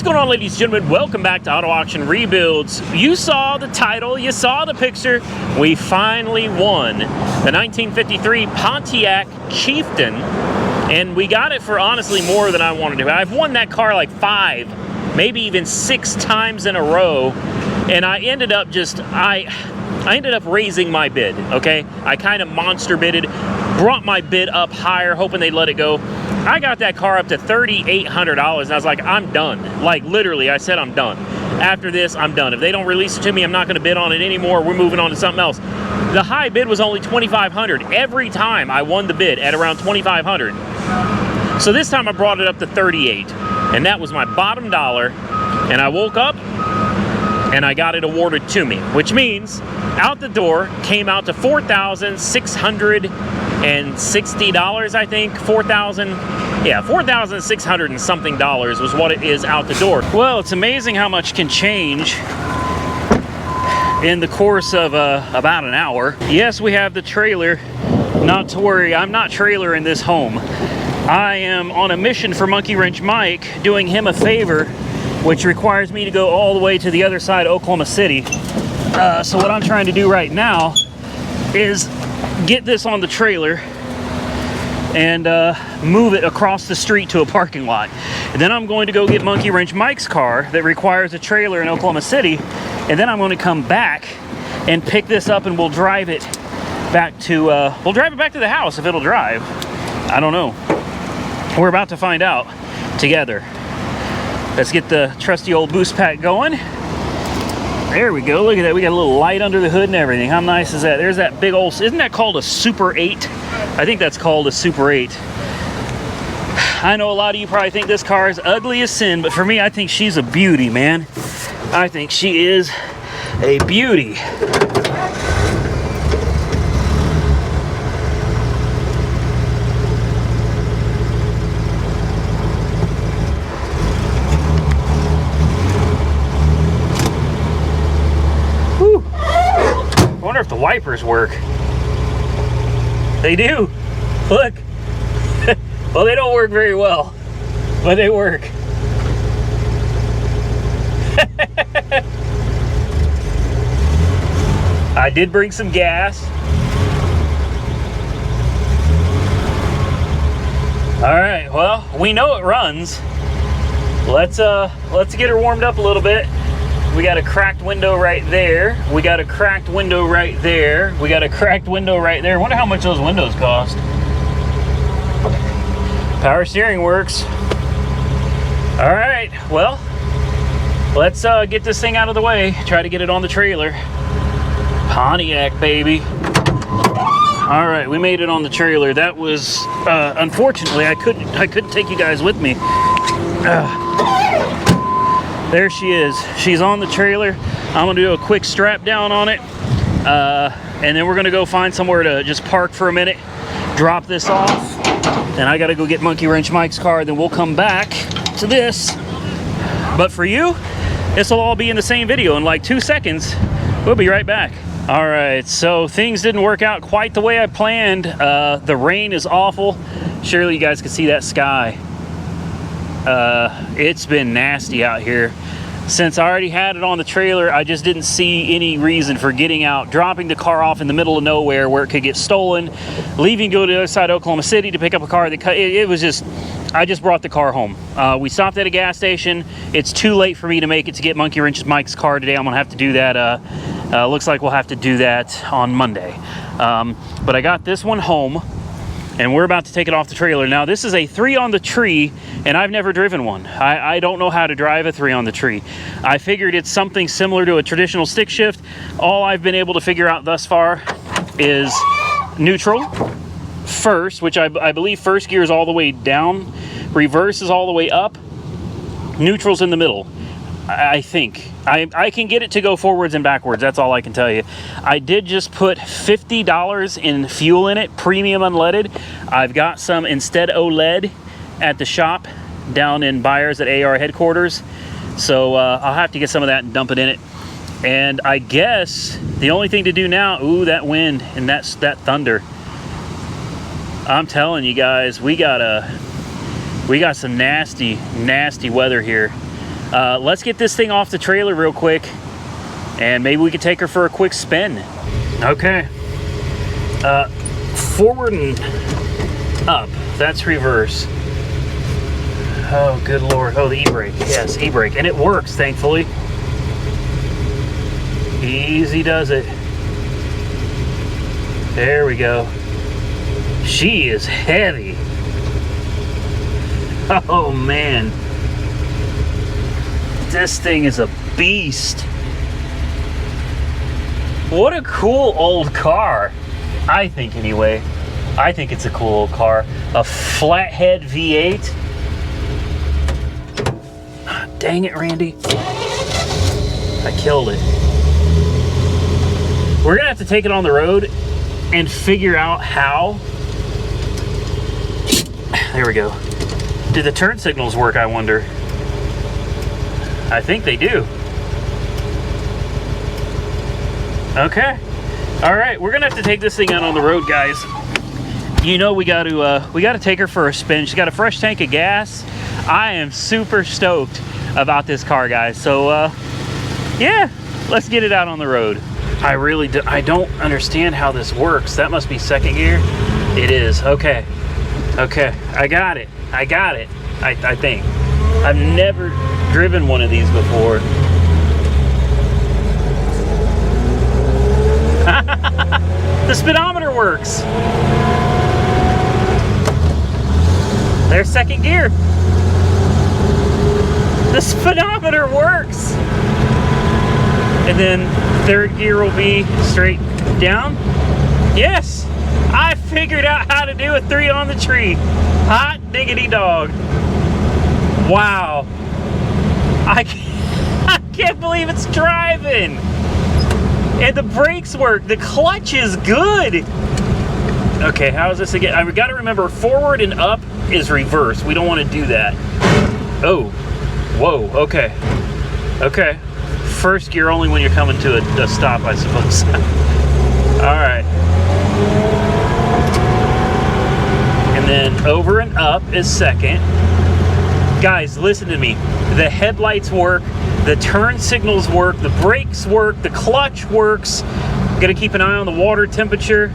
going on, ladies and gentlemen? Welcome back to Auto Auction Rebuilds. You saw the title, you saw the picture. We finally won the 1953 Pontiac Chieftain, and we got it for honestly more than I wanted to. I've won that car like 5, maybe even 6 times in a row, and I ended up I ended up raising my bid, okay? I kind of monster bidded, brought my bid up higher, hoping they'd let it go. I got that car up to $3,800, and I was like, I'm done. Like, literally, I said I'm done. After this, I'm done. If they don't release it to me, I'm not going to bid on it anymore. We're moving on to something else. The high bid was only $2,500. Every time I won the bid at around $2,500. So this time I brought it up to $38,000, and that was my bottom dollar. And I woke up, and I got it awarded to me, which means out the door came out to $4,660, I think. $4,600 and something dollars was what it is out the door. Well, it's amazing how much can change in the course of about an hour. Yes, we have the trailer. Not to worry, I'm not trailering this home. I am on a mission for Monkey Wrench Mike, doing him a favor, which requires me to go all the way to the other side of Oklahoma City. So what I'm trying to do right now is get this on the trailer and move it across the street to a parking lot. And then I'm going to go get Monkey Wrench Mike's car that requires a trailer in Oklahoma City, and then I'm going to come back and pick this up, and we'll drive it back to the house if it'll drive. I don't know. We're about to find out together. Let's get the trusty old boost pack going. There we go. Look at that. We got a little light under the hood and everything. How nice is that? There's that big old... Isn't that called a Super 8? I think that's called a Super 8. I know a lot of you probably think this car is ugly as sin, but for me, I think she's a beauty, man. I think she is a beauty. I wonder if the wipers work. They do. Look. Well, they don't work very well, but they work. I did bring some gas. All right. Well, we know it runs. Let's get her warmed up a little bit. We got a cracked window right there. We got a cracked window right there. We got a cracked window right there. I wonder how much those windows cost. Power steering works. All right, well, let's get this thing out of the way. Try to get it on the trailer. Pontiac, baby. All right, we made it on the trailer. That was, unfortunately, I couldn't take you guys with me. There she is. She's on the trailer. I'm gonna do a quick strap down on it, and then we're gonna go find somewhere to just park for a minute, drop this off, and I gotta go get Monkey Wrench Mike's car. Then we'll come back to this. But for you, this will all be in the same video in like 2 seconds. We'll be right back. All right, so things didn't work out quite the way I planned. The rain is awful. Surely you guys can see that sky. It's been nasty out here. Since I already had it on the trailer, I just didn't see any reason for getting out, dropping the car off in the middle of nowhere where it could get stolen, leaving, go to the other side of Oklahoma City to pick up a car that it was just, I just brought the car home. We stopped at a gas station. It's too late for me to make it to get Monkey Wrench Mike's car today. I'm gonna have to do that. Looks like we'll have to do that on Monday. But I got this one home, and we're about to take it off the trailer. Now, this is a 3 on the tree, and I've never driven one. I don't know how to drive a 3 on the tree. I figured it's something similar to a traditional stick shift. All I've been able to figure out thus far is neutral, first, which I believe first gear is all the way down, reverse is all the way up, neutral's in the middle. I think. I can get it to go forwards and backwards. That's all I can tell you. I did just put $50 in fuel in it, premium unleaded. I've got some instead OLED at the shop down in Byers at AR headquarters. So I'll have to get some of that and dump it in it. And I guess the only thing to do now, ooh, that wind and that thunder. I'm telling you guys, we got some nasty weather here. Let's get this thing off the trailer real quick, and maybe we could take her for a quick spin. Okay. Forward and up. That's reverse. Oh, good Lord. Oh, the e-brake. Yes, e-brake. And it works, thankfully. Easy does it. There we go. She is heavy. Oh, man. This thing is a beast. What a cool old car. I think, anyway. I think it's a cool old car. A flathead V8. Dang it, Randy. I killed it. We're gonna have to take it on the road and figure out how. There we go. Do the turn signals work, I wonder? I think they do. Okay. All right, we're gonna have to take this thing out on the road, guys. You know, we got to take her for a spin. She's got a fresh tank of gas. I am super stoked about this car, guys. So yeah, let's get it out on the road. I don't understand how this works. That must be second gear. It is. Okay. I got it. I think. I've never driven one of these before. The speedometer works. There's second gear. The speedometer works. And then third gear will be straight down. Yes, I figured out how to do a 3 on the tree. Hot diggity dog. Wow. I can't believe it's driving. And the brakes work. The clutch is good. Okay, how is this again? I've got to remember, forward and up is reverse. We don't want to do that. Oh, whoa, okay. Okay. First gear only when you're coming to a stop, I suppose. All right. And then over and up is second. Guys, listen to me. The headlights work. The turn signals work. The brakes work. The clutch works. Got to keep an eye on the water temperature.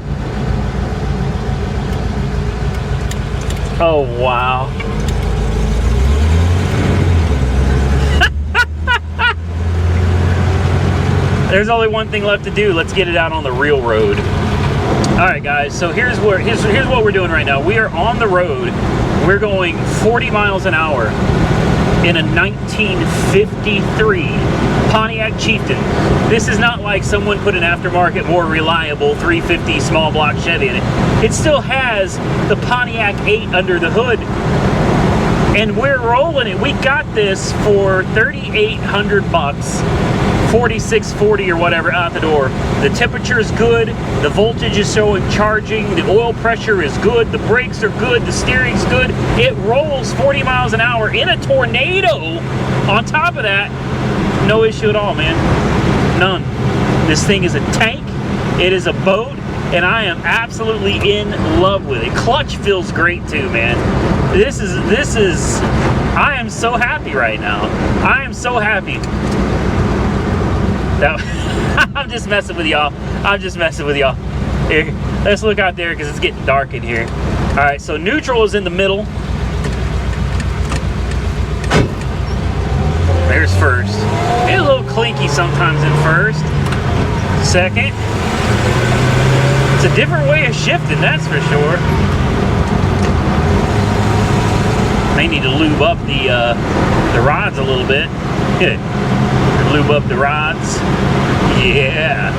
Oh, wow. There's only one thing left to do. Let's get it out on the real road. All right, guys, so here's what we're doing right now. We are on the road. We're going 40 miles an hour in a 1953 Pontiac Chieftain. This is not like someone put an aftermarket, more reliable 350 small block Chevy in it. It still has the Pontiac 8 under the hood. And we're rolling it. We got this for $3,800, 4640 or whatever out the door. The temperature is good. The voltage is showing charging. The oil pressure is good. The brakes are good. The steering's good. It rolls 40 miles an hour in a tornado. On top of that, no issue at all, man. None. This thing is a tank. It is a boat. And I am absolutely in love with it. Clutch feels great too, man. This is, I am so happy right now. I am so happy. I'm just messing with y'all. Here, let's look out there because it's getting dark in here. All right, so neutral is in the middle. There's first. It's a little clinky sometimes in first. Second. It's a different way of shifting, that's for sure. May need to lube up the rods a little bit. Good. Lube up the rods. Yeah.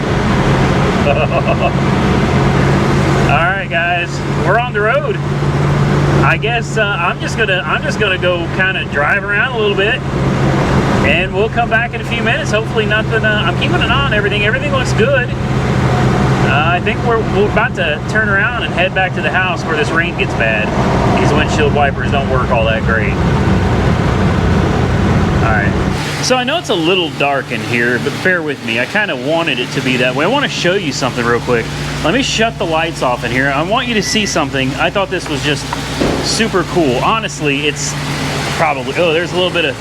All right, guys, we're on the road. I guess I'm just gonna go kind of drive around a little bit, and we'll come back in a few minutes. Hopefully nothing. I'm keeping an eye on everything. Everything looks good. I think we're about to turn around and head back to the house where this rain gets bad. These windshield wipers don't work all that great. All right. So I know it's a little dark in here, but bear with me. I kind of wanted it to be that way. I want to show you something real quick. Let me shut the lights off in here. I want you to see something. I thought this was just super cool. Honestly, it's probably, oh, there's a little bit of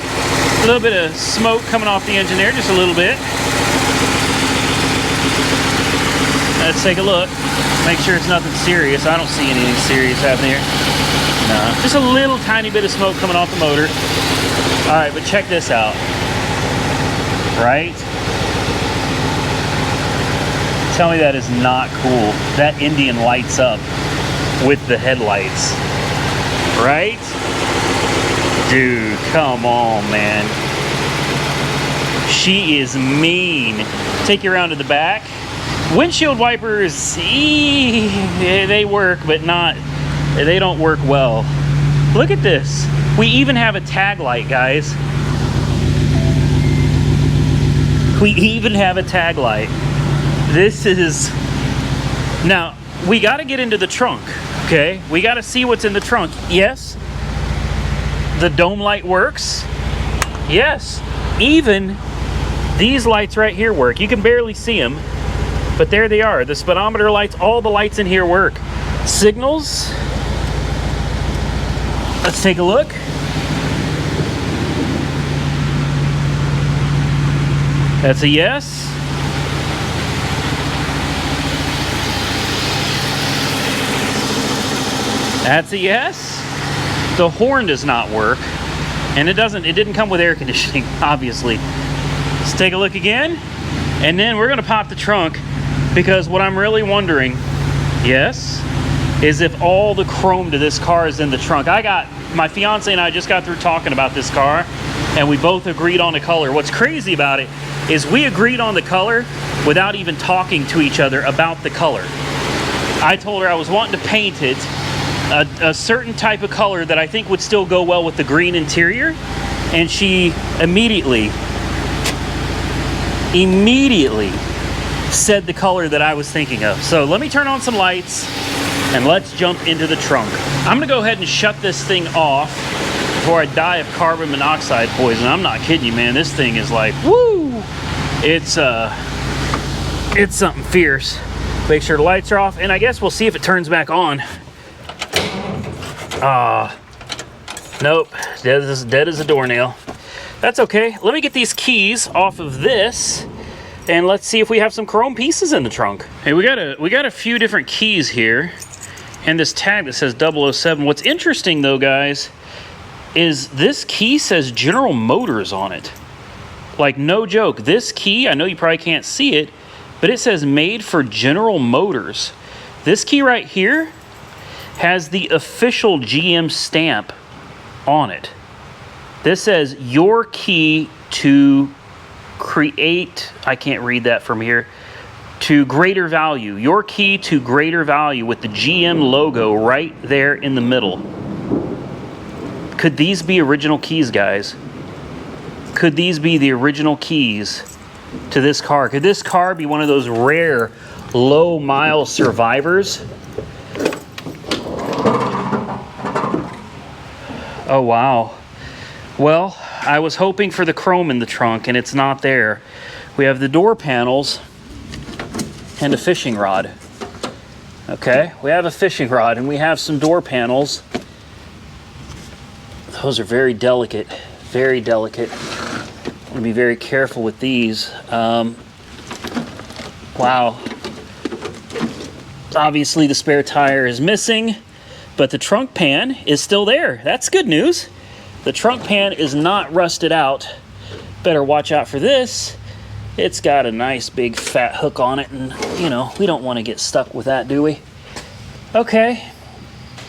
A little bit of smoke coming off the engine there, just a little bit. Let's take a look. Make sure it's nothing serious. I don't see anything serious happening here. No, just a little tiny bit of smoke coming off the motor. All right, but check this out. Right? Tell me that is not cool. That Indian lights up with the headlights. Right? Dude, come on, man. She is mean. Take you around to the back. Windshield wipers, they work, but they don't work well. Look at this. We even have a tag light, guys. We even have a tag light. This is... Now, we got to get into the trunk, okay? We got to see what's in the trunk. Yes, the dome light works. Yes, even these lights right here work. You can barely see them, but there they are. The speedometer lights, all the lights in here work. Signals. Let's take a look. That's a yes. That's a yes. The horn does not work, and it didn't come with air conditioning, obviously. Let's take a look again, and then we're gonna pop the trunk, because what I'm really wondering, yes, is if all the chrome to this car is in the trunk. My fiance and I just got through talking about this car, and we both agreed on the color. What's crazy about it is we agreed on the color without even talking to each other about the color. I told her I was wanting to paint it a certain type of color that I think would still go well with the green interior, and she immediately said the color that I was thinking of. So let me turn on some lights and let's jump into the trunk. I'm gonna go ahead and shut this thing off before I die of carbon monoxide poison. I'm not kidding you, man. This thing is like, woo! It's something fierce. Make sure the lights are off, and I guess we'll see if it turns back on. Nope, dead as a doornail. That's okay. Let me get these keys off of this, and let's see if we have some chrome pieces in the trunk. Hey, we got a few different keys here, and this tag that says 007. What's interesting though, guys, is this key says General Motors on it. Like, no joke. This key, I know you probably can't see it, but it says made for General Motors. This key right here has the official GM stamp on it. This says your key to create, I can't read that from here, to greater value. Your key to greater value, with the GM logo right there in the middle. Could these be original keys, guys? Could these be the original keys to this car? Could this car be one of those rare low mile survivors? Oh, wow. Well, I was hoping for the chrome in the trunk, and it's not there. We have the door panels and a fishing rod. Okay, we have a fishing rod, and we have some door panels. Those are very delicate, very delicate. I'm gonna be very careful with these. Wow. Obviously, the spare tire is missing, but the trunk pan is still there. That's good news. The trunk pan is not rusted out. Better watch out for this. It's got a nice big fat hook on it, and you know, we don't want to get stuck with that, do we? Okay.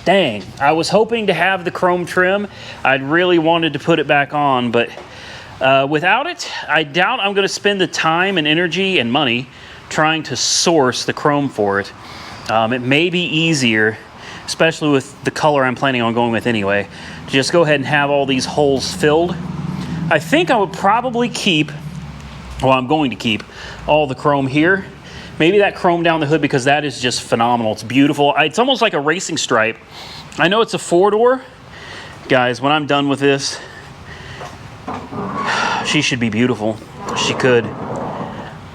Dang, I was hoping to have the chrome trim. I'd really wanted to put it back on, but without it, I doubt I'm going to spend the time and energy and money trying to source the chrome for it. It may be easier, especially with the color I'm planning on going with anyway, to just go ahead and have all these holes filled. I think I would probably keep, well, I'm going to keep all the chrome here. Maybe that chrome down the hood, because that is just phenomenal. It's beautiful. It's almost like a racing stripe. I know it's a 4-door. Guys, when I'm done with this, she should be beautiful. She could.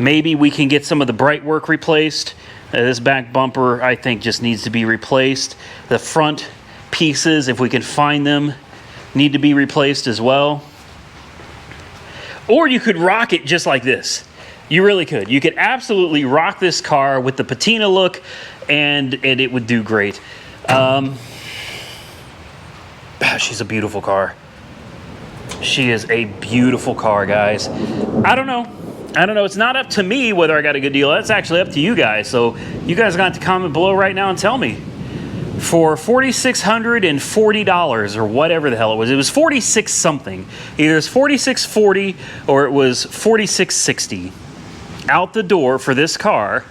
Maybe we can get some of the bright work replaced. This back bumper, I think, just needs to be replaced. The front pieces, if we can find them, need to be replaced as well. Or you could rock it just like this. You really could. You could absolutely rock this car with the patina look, and it would do great. She's a beautiful car. She is a beautiful car, guys. I don't know. It's not up to me whether I got a good deal. That's actually up to you guys. So you guys got to comment below right now and tell me. For $4,640 or whatever the hell it was 46 something. Either it was $4,640 or it was $4,660. Out the door for this car.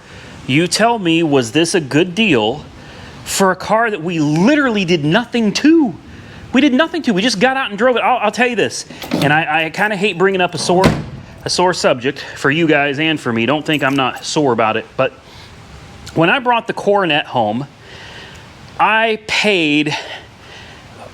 You tell me, was this a good deal for a car that we literally did nothing to? We did nothing to. We just got out and drove it. I'll tell you this, and I kind of hate bringing up a sore subject for you guys and for me. Don't think I'm not sore about it, but when I brought the Coronet home, I paid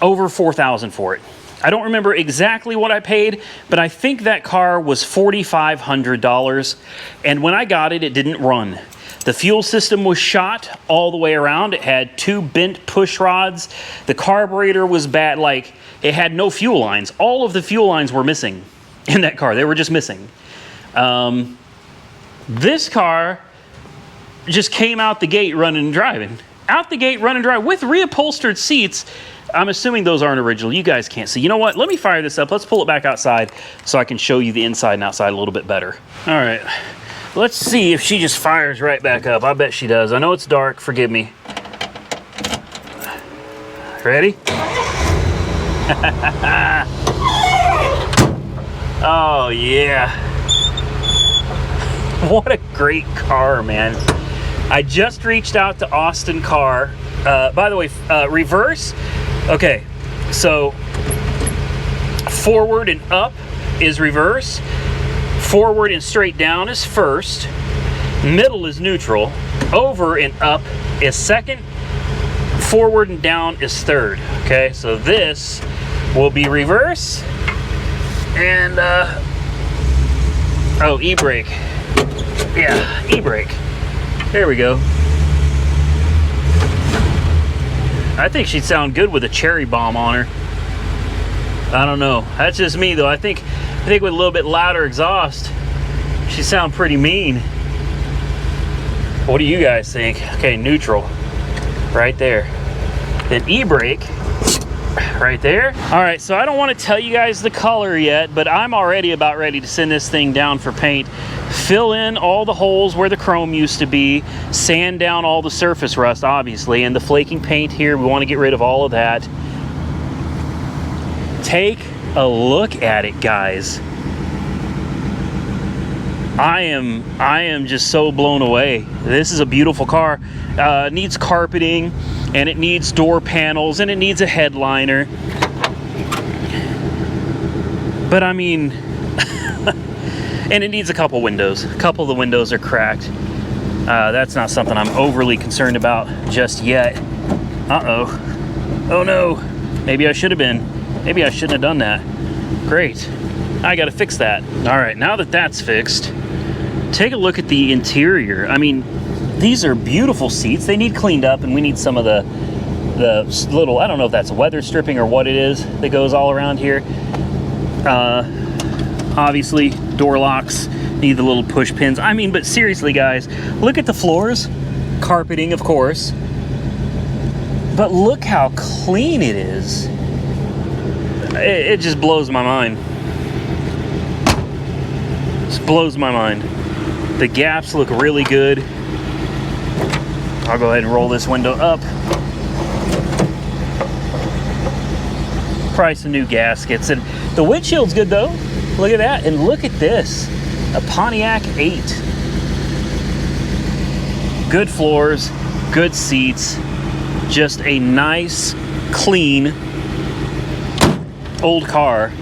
over $4,000 for it. I don't remember exactly what I paid, but I think that car was $4,500. And when I got it, it didn't run. The fuel system was shot all the way around. It had 2 bent push rods. The carburetor was bad. Like, it had no fuel lines. All of the fuel lines were missing in that car. They were just missing. This car just came out the gate running and driving. Out the gate, run and drive with reupholstered seats. I'm assuming those aren't original. You guys can't see. You know what? Let me fire this up. Let's pull it back outside so I can show you the inside and outside a little bit better. All right. Let's see if she just fires right back up. I bet she does. I know it's dark. Forgive me. Ready? Oh, yeah. What a great car, man. I just reached out to Austin Car. By the way, reverse. Okay, so forward and up is reverse. Forward and straight down is first. Middle is neutral. Over and up is second. Forward and down is third. Okay, so this will be reverse. And, oh, e-brake. Yeah, e-brake. There we go. I think she'd sound good with a cherry bomb on her. I don't know. That's just me, though. I think with a little bit louder exhaust, she'd sound pretty mean. What do you guys think? Okay, neutral. Right there. Then e-brake. Right there. All right, so I don't want to tell you guys the color yet, but I'm already about ready to send this thing down for paint. Fill in all the holes where the chrome used to be, sand down all the surface rust, obviously, and the flaking paint here, we want to get rid of all of that. Take a look at it, guys. I am just so blown away. This is a beautiful car. It needs carpeting, and it needs door panels, and it needs a headliner. But I mean, and it needs a couple windows. A couple of the windows are cracked. That's not something I'm overly concerned about just yet. Uh-oh. Oh no. Maybe I should have been. Maybe I shouldn't have done that. Great. I gotta fix that. All right, now that that's fixed, take a look at the interior. I mean, these are beautiful seats. They need cleaned up, and we need some of the little, I don't know if that's weather stripping or what it is that goes all around here. Obviously, door locks need the little push pins. I mean, but seriously, guys, look at the floors. Carpeting, of course. But look how clean it is. It just blows my mind. Just blows my mind. The gaps look really good. I'll go ahead and roll this window up. Probably some new gaskets. And the windshield's good though. Look at that. And look at this. A Pontiac 8. Good floors, good seats. Just a nice, clean, old car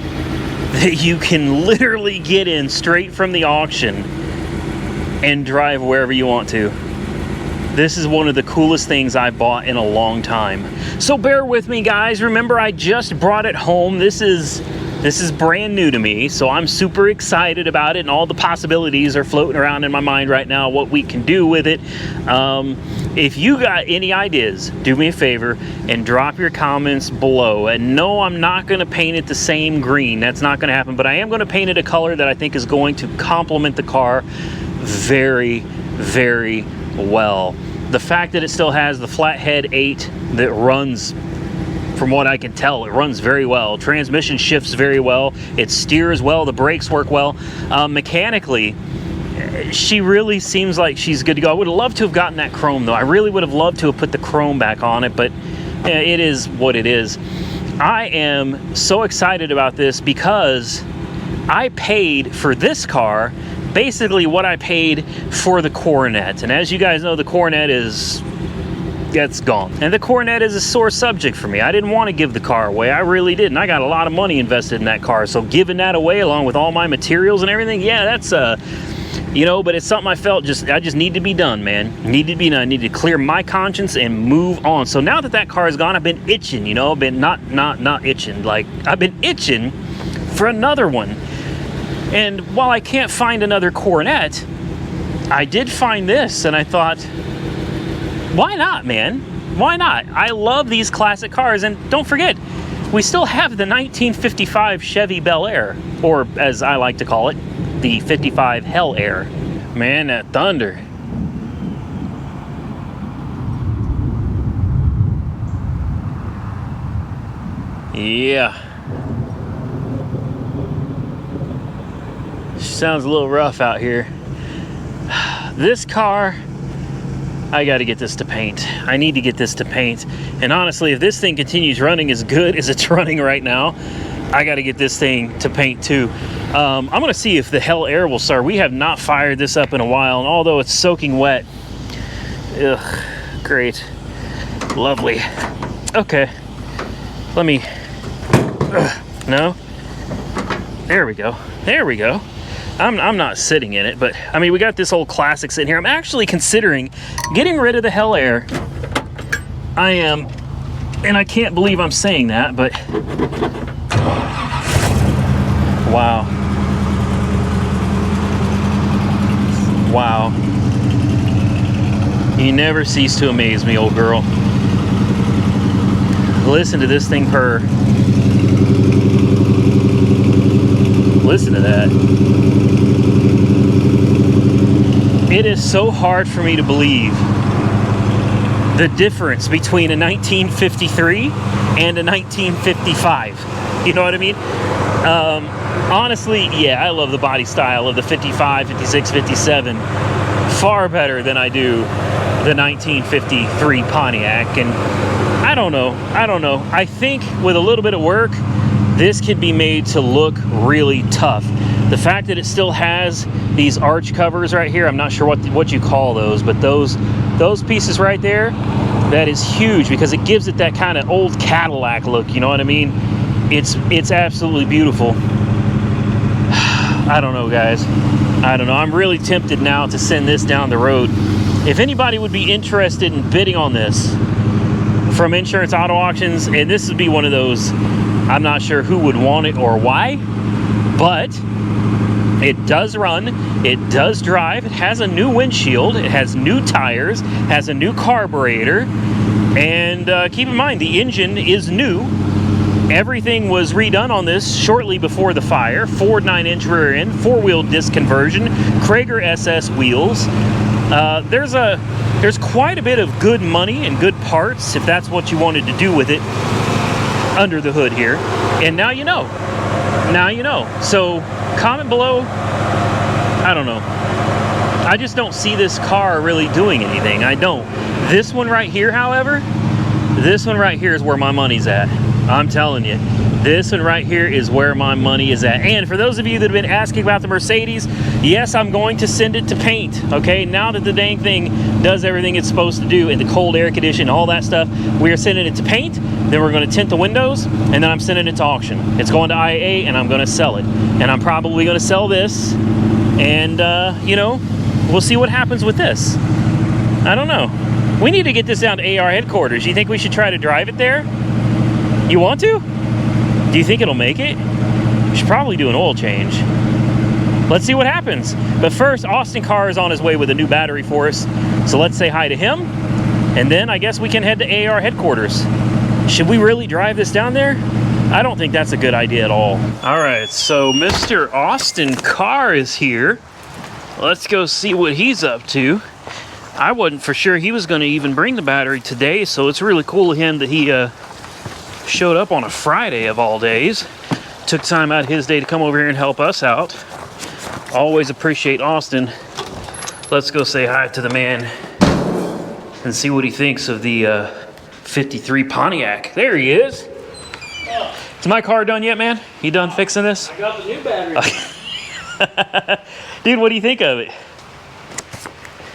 that you can literally get in straight from the auction and drive wherever you want to. This is one of the coolest things I bought in a long time. So bear with me, guys. Remember, I just brought it home. This is This is brand new to me, so I'm super excited about it, and all the possibilities are floating around in my mind right now, what we can do with it. If you got any ideas, do me a favor and drop your comments below. And no, I'm not going to paint it the same green. That's not going to happen, but I am going to paint it a color that I think is going to complement the car very, very well. The fact that it still has the flathead 8 that runs, from what I can tell, it runs very well. Transmission shifts very well. It steers well. The brakes work well. Mechanically, she really seems like she's good to go. I would have loved to have gotten that chrome, though. I really would have loved to have put the chrome back on it, but it is what it is. I am so excited about this because I paid for this car basically what I paid for the Coronet. And as you guys know, the Coronet that's gone. And the Coronet is a sore subject for me. I didn't want to give the car away. I really didn't. I got a lot of money invested in that car. So giving that away along with all my materials and everything, yeah, that's you know, but it's something I felt I just need to be done, man. Need to be done. I need to clear my conscience and move on. So now that that car is gone, I've been itching, you know, I've been not itching. Like, I've been itching for another one. And while I can't find another Coronet, I did find this, and I thought, why not, man? Why not? I love these classic cars, and don't forget, we still have the 1955 Chevy Bel Air, or as I like to call it, the 55 Hell Air. Man, that thunder. Yeah. Sounds a little rough out here. This car, I got to get this to paint. I need to get this to paint. And honestly, if this thing continues running as good as it's running right now, I got to get this thing to paint too. I'm going to see if the Hell Air will start. We have not fired this up in a while, and although it's soaking wet, ugh, great, lovely. Okay, let me, no, there we go, there we go. I'm not sitting in it, but I mean, we got this old classic sitting here. I'm actually considering getting rid of the Hell Air. I am, and I can't believe I'm saying that, but wow. Wow. You never cease to amaze me, old girl. Listen to this thing purr. Listen to that. It is so hard for me to believe the difference between a 1953 and a 1955. You know what I mean? Honestly, yeah, I love the body style of the 55, 56, 57 far better than I do the 1953 Pontiac. And I don't know. I think with a little bit of work, this could be made to look really tough. The fact that it still has these arch covers right here, I'm not sure what you call those, but those pieces right there, that is huge because it gives it that kind of old Cadillac look, you know what I mean? It's absolutely beautiful. I don't know, guys. I don't know. I'm really tempted now to send this down the road. If anybody would be interested in bidding on this from Insurance Auto Auctions, and this would be one of those, I'm not sure who would want it or why, but it does run, it does drive, it has a new windshield, it has new tires, has a new carburetor, and keep in mind, the engine is new. Everything was redone on this shortly before the fire. Ford 9-inch rear end, 4-wheel disc conversion, Krager SS wheels. There's quite a bit of good money and good parts if that's what you wanted to do with it under the hood here. And now you know. Now you know. So comment below. I don't know. I just don't see this car really doing anything. I don't. This one right here, however, this one right here is where my money's at. I'm telling you, this one right here is where my money is at. And for those of you that have been asking about the Mercedes, yes, I'm going to send it to paint, okay? Now that the dang thing does everything it's supposed to do in the cold air condition, all that stuff, we are sending it to paint, then we're going to tint the windows, and then I'm sending it to auction. It's going to IAA, and I'm going to sell it. And I'm probably going to sell this, and, you know, we'll see what happens with this. I don't know. We need to get this down to AR headquarters. You think we should try to drive it there? You want to? Do you think it'll make it? We should probably do an oil change. Let's see what happens. But first, Austin Carr is on his way with a new battery for us. So let's say hi to him. And then I guess we can head to AR headquarters. Should we really drive this down there? I don't think that's a good idea at all. All right, so Mr. Austin Carr is here. Let's go see what he's up to. I wasn't for sure he was going to even bring the battery today, so it's really cool of him that he showed up on a Friday of all days. Took time out of his day to come over here and help us out. Always appreciate Austin. Let's go say hi to the man and see what he thinks of the 53 Pontiac. There he is. Oh. Is my car done yet, man? You done fixing this? I got the new battery. Dude, what do you think of it?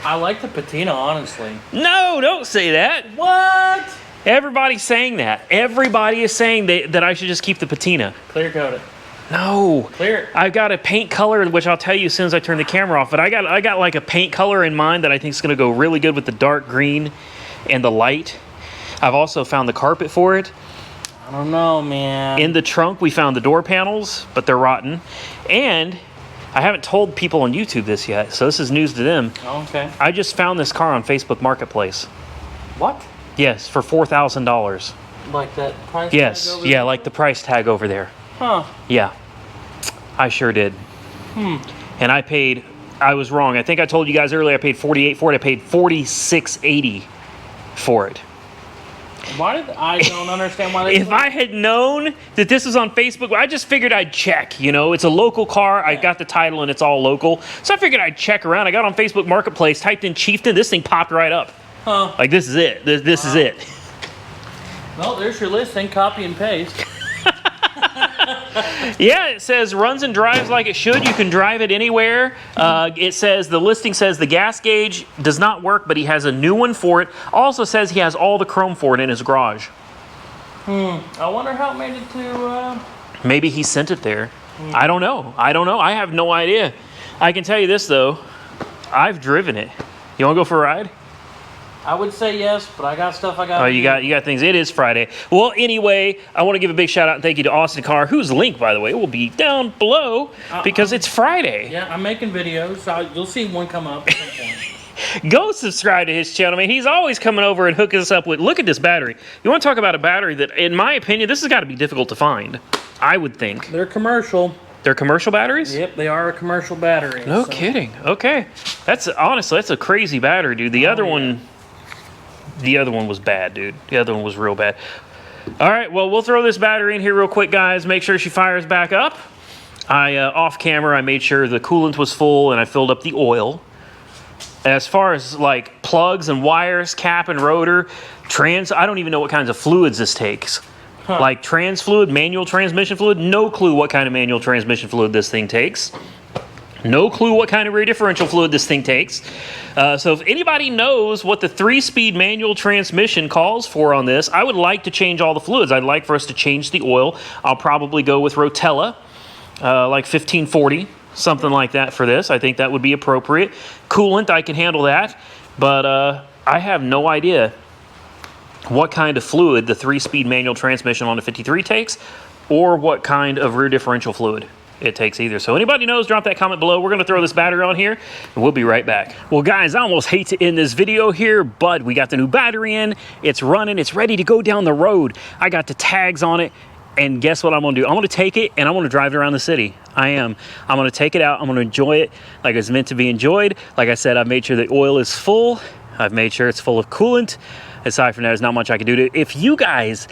I like the patina, honestly. No, don't say that. What? Everybody's saying that. Everybody is saying that I should just keep the patina. Clear coat it. No. Clear it. I've got a paint color, which I'll tell you as soon as I turn the camera off, but I got like a paint color in mind that I think is going to go really good with the dark green and the light. I've also found the carpet for it. I don't know, man. In the trunk, we found the door panels, but they're rotten. And I haven't told people on YouTube this yet, so this is news to them. Oh, okay. I just found this car on Facebook Marketplace. What? Yes, for $4,000. Like that price Yes, tag over yeah, there? like the price tag over there. Huh. Yeah, I sure did. And I was wrong. I think I told you guys earlier I paid $48 for it. I paid $46.80 for it. I don't understand why they... If I had known that this was on Facebook, I just figured I'd check, you know. It's a local car. I got the title and it's all local. So I figured I'd check around. I got on Facebook Marketplace, typed in Chieftain. This thing popped right up. Huh. Like, this is it. This is it. Well, there's your listing. Copy and paste. Yeah, it says runs and drives like it should. You can drive it anywhere. It says, the listing says the gas gauge does not work, but he has a new one for it. Also says he has all the chrome for it in his garage. I wonder how it made it to... Maybe he sent it there. I don't know. I have no idea. I can tell you this, though. I've driven it. You want to go for a ride? I would say yes, but I got stuff I got. Oh, you got things. It is Friday. Well, anyway, I want to give a big shout out and thank you to Austin Carr, whose link, by the way, will be down below because it's Friday. Yeah, I'm making videos. So you'll see one come up at some point. Go subscribe to his channel, man. He's always coming over and hooking us up with, look at this battery. You want to talk about a battery that, in my opinion, this has got to be difficult to find, I would think. They're commercial. They're commercial batteries? Yep, they are a commercial battery. No kidding. Okay. Honestly, that's a crazy battery, dude. The other one was bad, dude. The other one was real bad. All right, well, we'll throw this battery in here real quick, guys. Make sure she fires back up. Off camera, I made sure the coolant was full and I filled up the oil. As far as like plugs and wires, cap and rotor, I don't even know what kinds of fluids this takes. Huh. Like trans fluid, manual transmission fluid, no clue what kind of manual transmission fluid this thing takes. No clue what kind of rear differential fluid this thing takes. So if anybody knows what the 3-speed manual transmission calls for on this, I would like to change all the fluids. I'd like for us to change the oil. I'll probably go with Rotella, like 1540, something like that for this. I think that would be appropriate. Coolant, I can handle that. But I have no idea what kind of fluid the 3-speed manual transmission on the 53 takes, or what kind of rear differential fluid it takes either. So anybody knows, drop that comment below. We're going to throw this battery on here and we'll be right back. Well, guys, I almost hate to end this video here, but we got the new battery in. It's running. It's ready to go down the road. I got the tags on it. And guess what I'm going to do? I'm going to take it and I'm going to drive it around the city. I am. I'm going to take it out. I'm going to enjoy it like it's meant to be enjoyed. Like I said, I've made sure the oil is full. I've made sure it's full of coolant. Aside from that, there's not much I can do to it. If you guys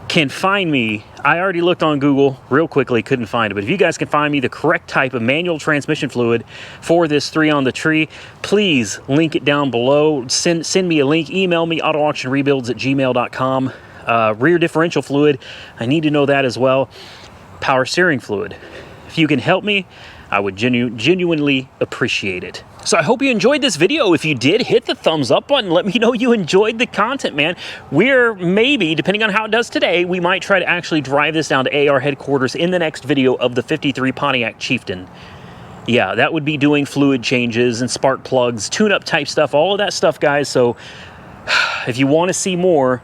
can find me, I already looked on Google real quickly, couldn't find it, but if you guys can find me the correct type of manual transmission fluid for this 3 on the tree, please link it down below. Send me a link, email me, autoauctionrebuilds@gmail.com. Rear differential fluid, I need to know that as well. Power steering fluid. If you can help me, I would genuinely appreciate it. So I hope you enjoyed this video. If you did, hit the thumbs up button. Let me know you enjoyed the content, man. We're maybe, depending on how it does today, we might try to actually drive this down to AR headquarters in the next video of the 53 Pontiac Chieftain. Yeah, that would be doing fluid changes and spark plugs, tune-up type stuff, all of that stuff, guys. So if you want to see more,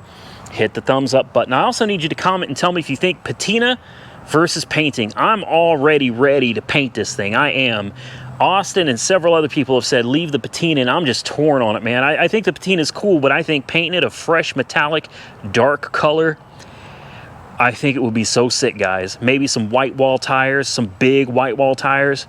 hit the thumbs up button. I also need you to comment and tell me if you think patina versus painting. I'm already ready to paint this thing. I am. Austin and several other people have said leave the patina, and I'm just torn on it, man. I think the patina is cool, but I think painting it a fresh metallic dark color, I think it would be so sick, guys. Maybe some white wall tires, some big white wall tires.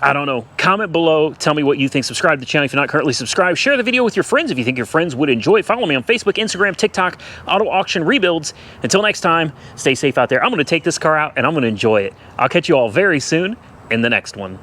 I don't know. Comment below. Tell me what you think. Subscribe to the channel if you're not currently subscribed. Share the video with your friends if you think your friends would enjoy it. Follow me on Facebook, Instagram, TikTok, Auto Auction Rebuilds. Until next time, stay safe out there. I'm going to take this car out and I'm going to enjoy it. I'll catch you all very soon in the next one.